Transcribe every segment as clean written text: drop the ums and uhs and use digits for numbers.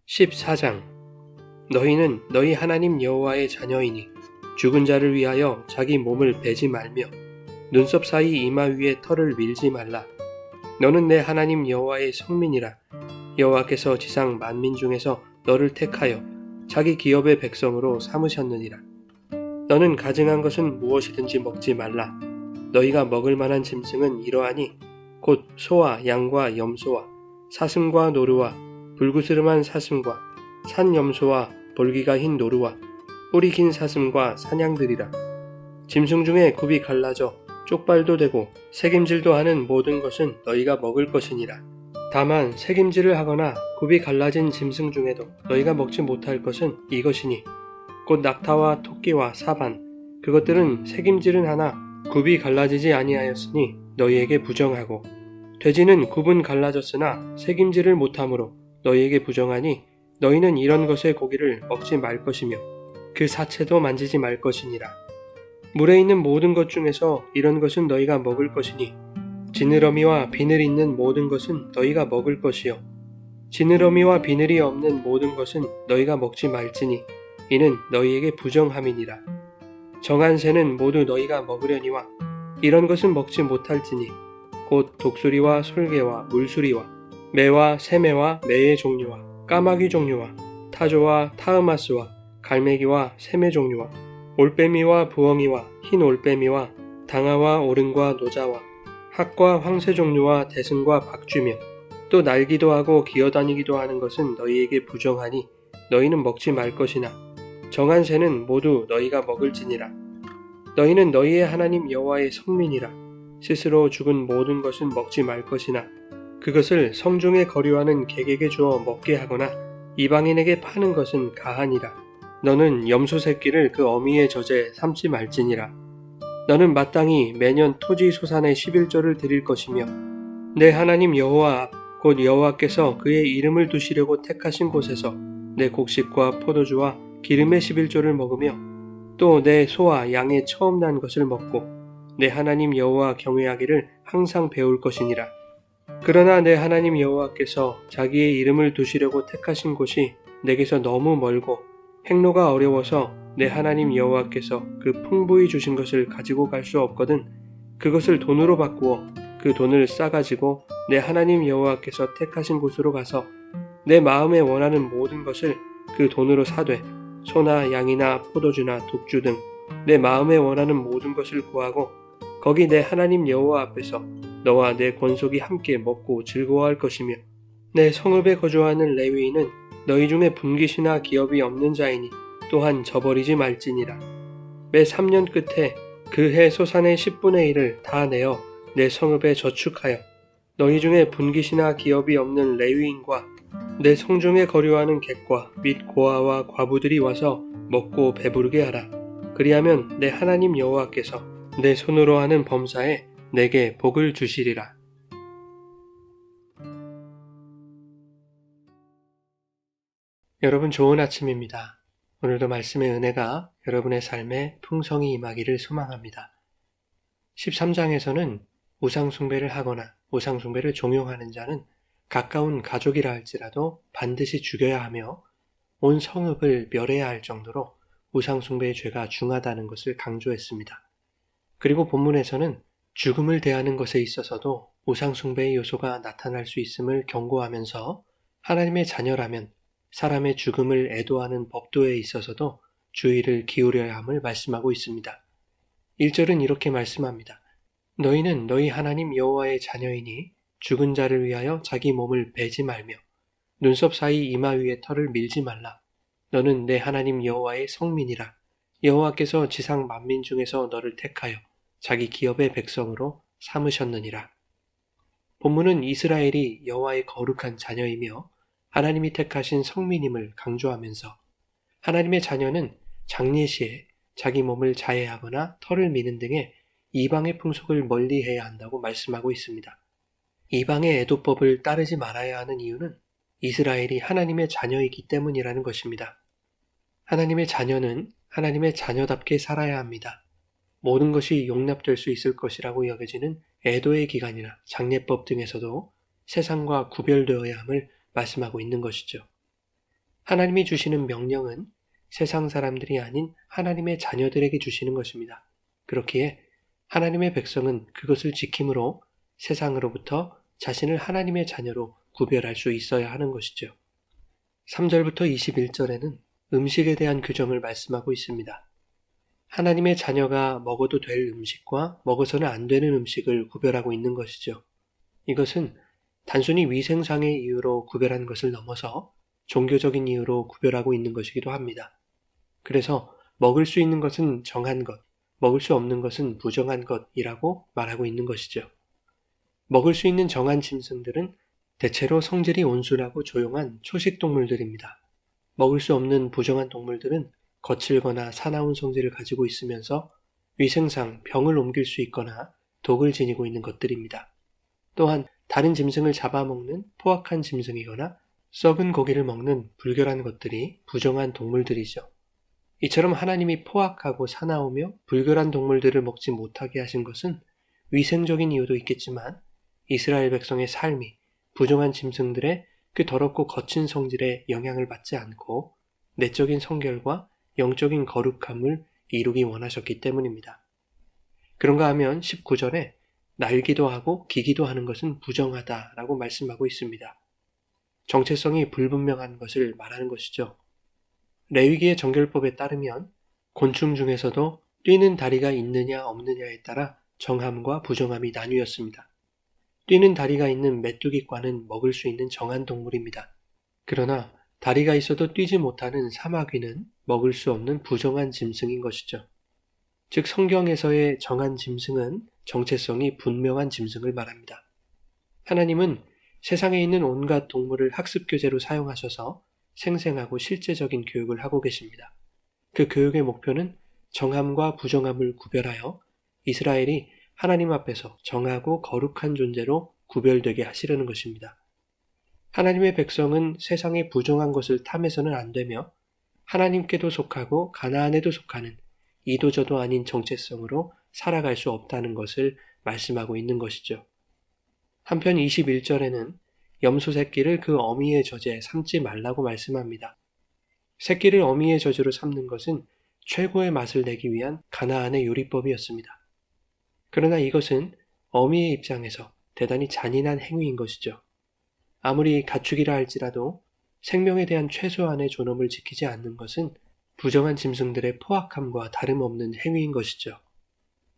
14장 너희는 너희 하나님 여호와의 자녀이니 죽은 자를 위하여 자기 몸을 베지 말며 눈썹 사이 이마 위에 털을 밀지 말라. 너는 내 하나님 여호와의 성민이라. 여호와께서 지상 만민 중에서 너를 택하여 자기 기업의 백성으로 삼으셨느니라. 너는 가증한 것은 무엇이든지 먹지 말라. 너희가 먹을 만한 짐승은 이러하니 곧 소와 양과 염소와 사슴과 노루와 불구스름한 사슴과 산염소와 볼기가 흰 노루와 뿔이 긴 사슴과 사냥들이라. 짐승 중에 굽이 갈라져 쪽발도 되고 새김질도 하는 모든 것은 너희가 먹을 것이니라. 다만 새김질을 하거나 굽이 갈라진 짐승 중에도 너희가 먹지 못할 것은 이것이니 곧 낙타와 토끼와 사반, 그것들은 새김질은 하나 굽이 갈라지지 아니하였으니 너희에게 부정하고, 돼지는 굽은 갈라졌으나 새김질을 못하므로 너희에게 부정하니 너희는 이런 것의 고기를 먹지 말 것이며 그 사체도 만지지 말 것이니라. 물에 있는 모든 것 중에서 이런 것은 너희가 먹을 것이니 지느러미와 비늘 있는 모든 것은 너희가 먹을 것이요 지느러미와 비늘이 없는 모든 것은 너희가 먹지 말지니 이는 너희에게 부정함이니라. 정한 새는 모두 너희가 먹으려니와 이런 것은 먹지 못할지니 곧 독수리와 솔개와 물수리와 매와 새매와 매의 종류와 까마귀 종류와 타조와 타흐마스와 갈매기와 새매 종류와 올빼미와 부엉이와 흰 올빼미와 당아와 오른과 노자와 학과 황새 종류와 대승과 박쥐며 또 날기도 하고 기어다니기도 하는 것은 너희에게 부정하니 너희는 먹지 말 것이나 정한 새는 모두 너희가 먹을지니라. 너희는 너희의 하나님 여호와의 성민이라. 스스로 죽은 모든 것은 먹지 말 것이나 그것을 성중에 거류하는 객에게 주어 먹게 하거나 이방인에게 파는 것은 가하니라. 너는 염소 새끼를 그 어미의 젖에 삼지 말지니라. 너는 마땅히 매년 토지 소산의 11조를 드릴 것이며 내 하나님 여호와 앞 곧 여호와께서 그의 이름을 두시려고 택하신 곳에서 내 곡식과 포도주와 기름의 11조를 먹으며 또 내 소와 양의 처음 난 것을 먹고 내 하나님 여호와 경외하기를 항상 배울 것이니라. 그러나 내 하나님 여호와께서 자기의 이름을 두시려고 택하신 곳이 내게서 너무 멀고 행로가 어려워서 내 하나님 여호와께서 그 풍부히 주신 것을 가지고 갈 수 없거든 그것을 돈으로 바꾸어 그 돈을 싸가지고 내 하나님 여호와께서 택하신 곳으로 가서 내 마음에 원하는 모든 것을 그 돈으로 사되 소나 양이나 포도주나 독주 등 내 마음에 원하는 모든 것을 구하고 거기 내 하나님 여호와 앞에서 너와 내 권속이 함께 먹고 즐거워할 것이며 내 성읍에 거주하는 레위인은 너희 중에 분깃이나 기업이 없는 자이니 또한 저버리지 말지니라. 매 3년 끝에 그 해 소산의 10분의 1을 다 내어 내 성읍에 저축하여 너희 중에 분깃이나 기업이 없는 레위인과 내 성중에 거류하는 객과 및 고아와 과부들이 와서 먹고 배부르게 하라. 그리하면 내 하나님 여호와께서 내 손으로 하는 범사에 내게 복을 주시리라. 여러분 좋은 아침입니다. 오늘도 말씀의 은혜가 여러분의 삶에 풍성히 임하기를 소망합니다. 13장에서는 우상숭배를 하거나 우상숭배를 종용하는 자는 가까운 가족이라 할지라도 반드시 죽여야 하며 온 성읍을 멸해야 할 정도로 우상숭배의 죄가 중하다는 것을 강조했습니다. 그리고 본문에서는 죽음을 대하는 것에 있어서도 우상숭배의 요소가 나타날 수 있음을 경고하면서 하나님의 자녀라면 사람의 죽음을 애도하는 법도에 있어서도 주의를 기울여야 함을 말씀하고 있습니다. 1절은 이렇게 말씀합니다. 너희는 너희 하나님 여호와의 자녀이니 죽은 자를 위하여 자기 몸을 베지 말며 눈썹 사이 이마 위에 털을 밀지 말라. 너는 내 하나님 여호와의 성민이라. 여호와께서 지상 만민 중에서 너를 택하여 자기 기업의 백성으로 삼으셨느니라. 본문은 이스라엘이 여호와의 거룩한 자녀이며 하나님이 택하신 성민임을 강조하면서 하나님의 자녀는 장례시에 자기 몸을 자해하거나 털을 미는 등의 이방의 풍속을 멀리해야 한다고 말씀하고 있습니다. 이방의 애도법을 따르지 말아야 하는 이유는 이스라엘이 하나님의 자녀이기 때문이라는 것입니다. 하나님의 자녀는 하나님의 자녀답게 살아야 합니다. 모든 것이 용납될 수 있을 것이라고 여겨지는 애도의 기간이나 장례법 등에서도 세상과 구별되어야 함을 말씀하고 있는 것이죠. 하나님이 주시는 명령은 세상 사람들이 아닌 하나님의 자녀들에게 주시는 것입니다. 그렇기에 하나님의 백성은 그것을 지킴으로 세상으로부터 자신을 하나님의 자녀로 구별할 수 있어야 하는 것이죠. 3절부터 21절에는 음식에 대한 규정을 말씀하고 있습니다. 하나님의 자녀가 먹어도 될 음식과 먹어서는 안 되는 음식을 구별하고 있는 것이죠. 이것은 단순히 위생상의 이유로 구별한 것을 넘어서 종교적인 이유로 구별하고 있는 것이기도 합니다. 그래서 먹을 수 있는 것은 정한 것, 먹을 수 없는 것은 부정한 것이라고 말하고 있는 것이죠. 먹을 수 있는 정한 짐승들은 대체로 성질이 온순하고 조용한 초식 동물들입니다. 먹을 수 없는 부정한 동물들은 거칠거나 사나운 성질을 가지고 있으면서 위생상 병을 옮길 수 있거나 독을 지니고 있는 것들입니다. 또한 다른 짐승을 잡아먹는 포악한 짐승이거나 썩은 고기를 먹는 불결한 것들이 부정한 동물들이죠. 이처럼 하나님이 포악하고 사나우며 불결한 동물들을 먹지 못하게 하신 것은 위생적인 이유도 있겠지만 이스라엘 백성의 삶이 부정한 짐승들의 그 더럽고 거친 성질에 영향을 받지 않고 내적인 성결과 영적인 거룩함을 이루기 원하셨기 때문입니다. 그런가 하면 19절에 날기도 하고 기기도 하는 것은 부정하다라고 말씀하고 있습니다. 정체성이 불분명한 것을 말하는 것이죠. 레위기의 정결법에 따르면 곤충 중에서도 뛰는 다리가 있느냐 없느냐에 따라 정함과 부정함이 나뉘었습니다. 뛰는 다리가 있는 메뚜기과는 먹을 수 있는 정한 동물입니다. 그러나 다리가 있어도 뛰지 못하는 사마귀는 먹을 수 없는 부정한 짐승인 것이죠. 즉 성경에서의 정한 짐승은 정체성이 분명한 짐승을 말합니다. 하나님은 세상에 있는 온갖 동물을 학습교재로 사용하셔서 생생하고 실제적인 교육을 하고 계십니다. 그 교육의 목표는 정함과 부정함을 구별하여 이스라엘이 하나님 앞에서 정하고 거룩한 존재로 구별되게 하시려는 것입니다. 하나님의 백성은 세상의 부정한 것을 탐해서는 안 되며 하나님께도 속하고 가나안에도 속하는 이도저도 아닌 정체성으로 살아갈 수 없다는 것을 말씀하고 있는 것이죠. 한편 21절에는 염소 새끼를 그 어미의 젖에 삶지 말라고 말씀합니다. 새끼를 어미의 젖으로 삶는 것은 최고의 맛을 내기 위한 가나안의 요리법이었습니다. 그러나 이것은 어미의 입장에서 대단히 잔인한 행위인 것이죠. 아무리 가축이라 할지라도 생명에 대한 최소한의 존엄을 지키지 않는 것은 부정한 짐승들의 포악함과 다름없는 행위인 것이죠.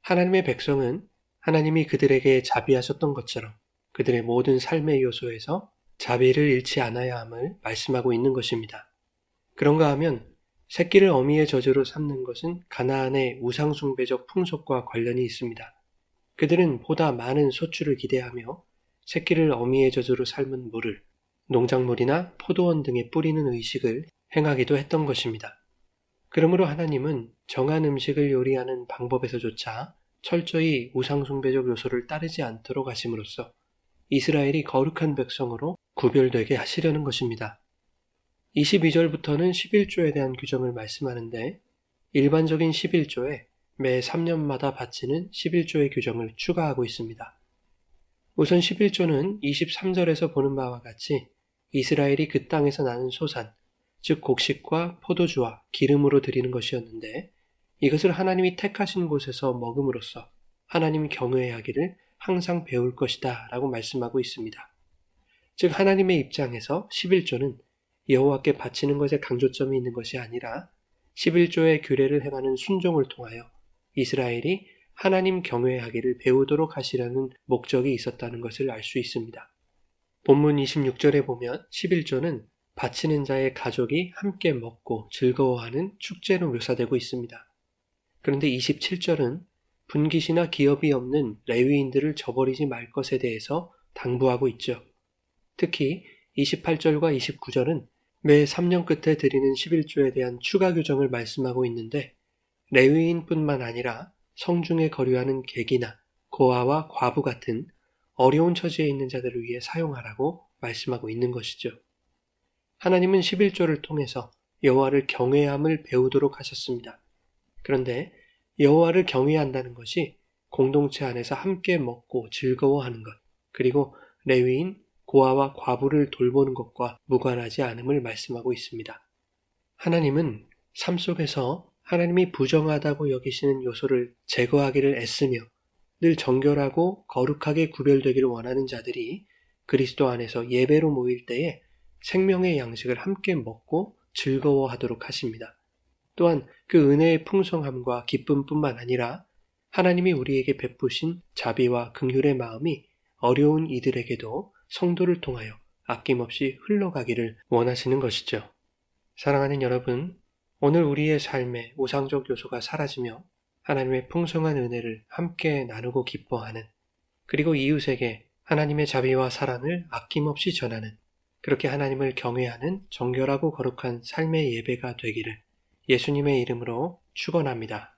하나님의 백성은 하나님이 그들에게 자비하셨던 것처럼 그들의 모든 삶의 요소에서 자비를 잃지 않아야 함을 말씀하고 있는 것입니다. 그런가 하면 새끼를 어미의 젖으로 삼는 것은 가나안의 우상숭배적 풍속과 관련이 있습니다. 그들은 보다 많은 소출을 기대하며 새끼를 어미의 젖으로 삶은 물을 농작물이나 포도원 등에 뿌리는 의식을 행하기도 했던 것입니다. 그러므로 하나님은 정한 음식을 요리하는 방법에서조차 철저히 우상숭배적 요소를 따르지 않도록 하심으로써 이스라엘이 거룩한 백성으로 구별되게 하시려는 것입니다. 22절부터는 11조에 대한 규정을 말씀하는데 일반적인 11조에 매 3년마다 바치는 11조의 규정을 추가하고 있습니다. 우선 11조는 23절에서 보는 바와 같이 이스라엘이 그 땅에서 나는 소산, 즉 곡식과 포도주와 기름으로 드리는 것이었는데 이것을 하나님이 택하신 곳에서 먹음으로써 하나님 경외하기를 항상 배울 것이다 라고 말씀하고 있습니다. 즉 하나님의 입장에서 11조는 여호와께 바치는 것에 강조점이 있는 것이 아니라 11조의 규례를 행하는 순종을 통하여 이스라엘이 하나님 경외하기를 배우도록 하시려는 목적이 있었다는 것을 알 수 있습니다. 본문 26절에 보면 11조는 바치는 자의 가족이 함께 먹고 즐거워하는 축제로 묘사되고 있습니다. 그런데 27절은 분깃이나 기업이 없는 레위인들을 저버리지 말 것에 대해서 당부하고 있죠. 특히 28절과 29절은 매 3년 끝에 드리는 11조에 대한 추가 규정을 말씀하고 있는데 레위인뿐만 아니라 성중에 거류하는 객이나 고아와 과부 같은 어려운 처지에 있는 자들을 위해 사용하라고 말씀하고 있는 것이죠. 하나님은 11조를 통해서 여호와를 경외함을 배우도록 하셨습니다. 그런데 여호와를 경외한다는 것이 공동체 안에서 함께 먹고 즐거워하는 것, 그리고 레위인, 고아와 과부를 돌보는 것과 무관하지 않음을 말씀하고 있습니다. 하나님은 삶 속에서 하나님이 부정하다고 여기시는 요소를 제거하기를 애쓰며 늘 정결하고 거룩하게 구별되기를 원하는 자들이 그리스도 안에서 예배로 모일 때에 생명의 양식을 함께 먹고 즐거워하도록 하십니다. 또한 그 은혜의 풍성함과 기쁨뿐만 아니라 하나님이 우리에게 베푸신 자비와 긍휼의 마음이 어려운 이들에게도 성도를 통하여 아낌없이 흘러가기를 원하시는 것이죠. 사랑하는 여러분, 오늘 우리의 삶에 우상적 요소가 사라지며 하나님의 풍성한 은혜를 함께 나누고 기뻐하는, 그리고 이웃에게 하나님의 자비와 사랑을 아낌없이 전하는, 그렇게 하나님을 경외하는 정결하고 거룩한 삶의 예배가 되기를 예수님의 이름으로 축원합니다.